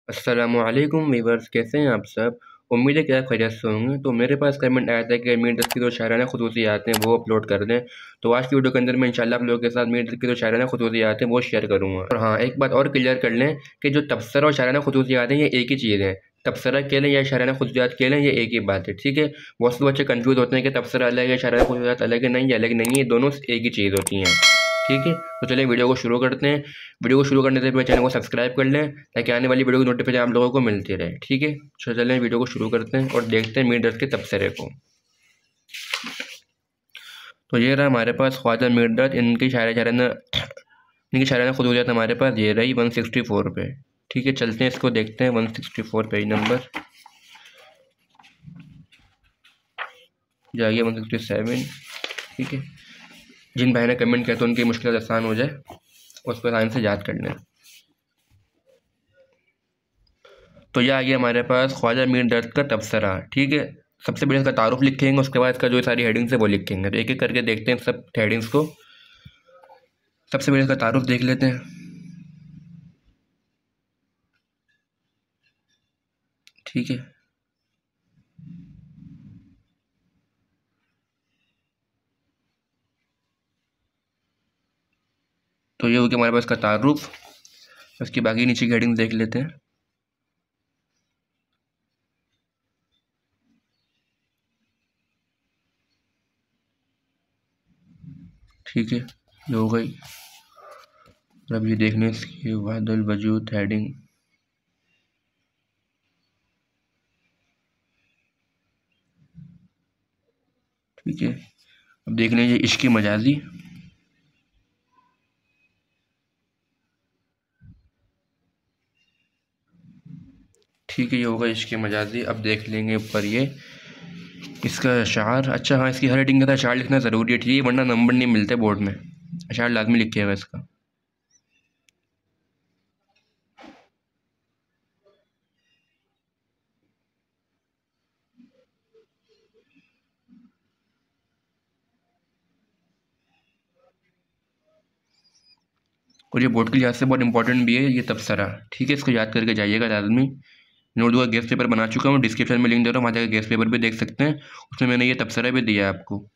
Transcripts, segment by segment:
अस्सलामुअलैकुम वीवर्स, कैसे हैं आप सब। उम्मीद है कि आप खैरियत से होंगे। तो मेरे पास कमेंट आया था कि मीर दस की जो शायराना खसूसियात हैं वो अपलोड कर दें। तो आज की वीडियो के अंदर मैं इंशाल्लाह आप लोगों के साथ मीर दस की जो शायराना खसूसियात हैं वो शेयर करूँगा। और हाँ, एक बात और क्लियर कर लें कि जो तबसरा और शायराना खसूसियात हैं ये एक ही चीज़ है। तबसरा कह लें या शायराना खसूसियात कह लें, ये एक ही बात है, ठीक है। बहुत से बच्चे कंफ्यूज होते हैं कि तबसरा अलग है, शायराना खसूसियात अलग है। नहीं, अलग नहीं है, दोनों एक ही चीज़ होती हैं, ठीक है। तो चलिए वीडियो को शुरू करते हैं। वीडियो को शुरू करने से पहले चैनल को सब्सक्राइब कर लें ताकि आने वाली वीडियो की नोटिफिकेशन आप लोगों को मिलती रहे, ठीक है। तो चलें वीडियो को शुरू करते हैं और देखते हैं मीर दर्द के तबसरे को। तो ये रहा हमारे पास ख्वाजा मीर दर्द, इनकी शायराना खसूसियात हमारे पास ये रही 164 पे, ठीक है। चलते हैं, इसको देखते हैं। 164 पेज नंबर जाइए 167, ठीक है। जिन भाई ने कमेंट किया तो उनकी मुश्किल आसान हो जाए, उसको आसान से याद कर लें। तो ये आ गया हमारे पास ख्वाजा मीर दर्द का तबसरा, ठीक है। सबसे पहले इसका तारुफ लिखेंगे, उसके बाद इसका जो सारी हेडिंग्स है वो लिखेंगे। तो एक एक करके देखते हैं सब हेडिंग्स को। सबसे पहले इसका तारुफ देख लेते हैं, ठीक है। तो ये हो गया हमारे पास इसका तारुफ। उसकी बाकी नीचे की हेडिंग्स देख लेते हैं, ठीक है। ये हो गई। अब ये देखने इसकी वादुल वजूद हेडिंग, ठीक है। अब देख लें ये इश्क़ मजाजी, ठीक है। ये होगा इश्क़ मजाजी। अब देख लेंगे ऊपर ये इसका अशार। अच्छा हाँ, इसकी हर हेडिंग के साथ अशार लिखना ज़रूरी है, ठीक है, वरना नंबर नहीं मिलते बोर्ड में। अशार लाजमी लिखिएगा इसका। और ये बोर्ड के लिहाज से बहुत इंपॉर्टेंट भी है ये तबसरा, ठीक है। इसको याद करके जाइएगा लाजमी। मैं उर्दू का गेस्ट पेपर बना चुका हूँ, डिस्क्रिप्शन में लिंक दे रहा हूँ, वहाँ जाकर गेस्ट पेपर भी देख सकते हैं। उसमें मैंने ये तबसरा भी दिया है आपको।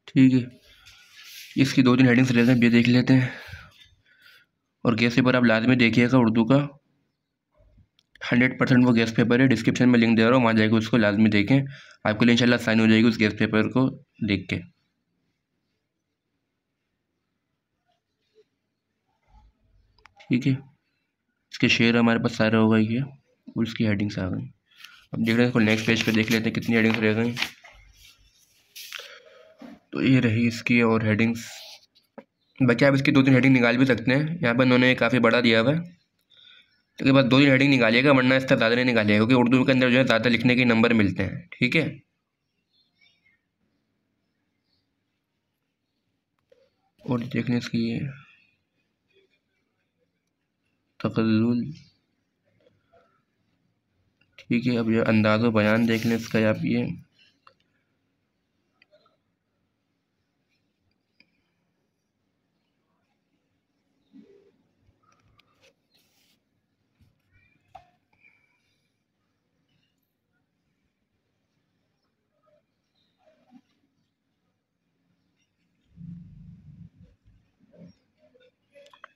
ठीक है, इसकी दो तीन हेडिंग्स लेते हैं, ये देख लेते हैं। और गेस्ट पेपर आप लाजमी देखिएगा उर्दू का, 100% वो गेस्ट पेपर है। डिस्क्रिप्शन में लिंक दे रहा हूँ, वहाँ जाकर उसको लाजमी देखें। आपके लिए इंशाल्लाह आसानी हो जाएगी उस गेस्ट पेपर को देख के, ठीक है। इसके शेयर हमारे पास सारे हो गए ये, और इसकी हेडिंग्स आ गई। अब देख रहे हैं इसको नेक्स्ट पेज पे देख लेते हैं कितनी हेडिंग्स रह गई। तो ये रही इसकी और हेडिंग्स। बाकी आप इसकी दो तीन हेडिंग निकाल भी सकते हैं, यहाँ पर उन्होंने काफ़ी बड़ा दिया हुआ है। तो के बाद दो तीन हेडिंग निकालिएगा, वरना इसका ज़्यादा नहीं निकालिएगा, क्योंकि उर्दू के अंदर जो है ज़्यादा लिखने के नंबर मिलते हैं, ठीक है। और देख लें इसकी ये तकल्लुल, ठीक है। अब ये अंदाज़ो बयान देख लें इसका, आप ये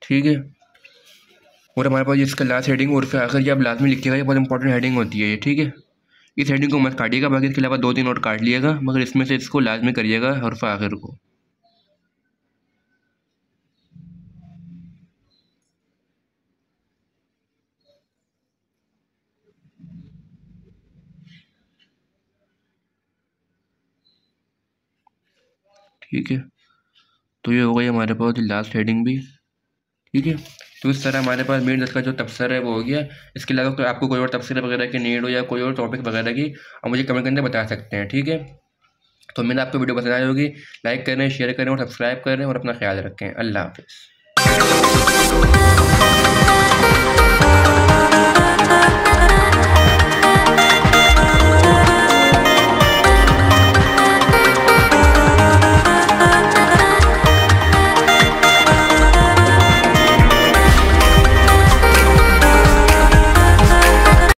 ठीक है। और हमारे पास इसका लास्ट हेडिंग और फिर आखिर ये आप लाजमी लिखिएगा, ये बहुत इंपॉर्टेंट हेडिंग होती है ये, ठीक है। इस हेडिंग को मत काटिएगा, बाकी इसके अलावा दो तीन और काट लिएगा, मगर इसमें से इसको लाजमी करिएगा हर्फ आखिर को। ठीक है, तो ये हो गई हमारे पास लास्ट हेडिंग भी, ठीक है। तो इस तरह हमारे पास मीर दस का जो तबसरा है वो हो गया। इसके अलावा तो आपको कोई और तबसरा वगैरह की नीड हो या कोई और टॉपिक वगैरह की, आप मुझे कमेंट के अंदर बता सकते हैं, ठीक है। तो उम्मीद है आपको वीडियो पसंद आई होगी। लाइक करें, शेयर करें और सब्सक्राइब करें और अपना ख्याल रखें। अल्लाह हाफ़िज़।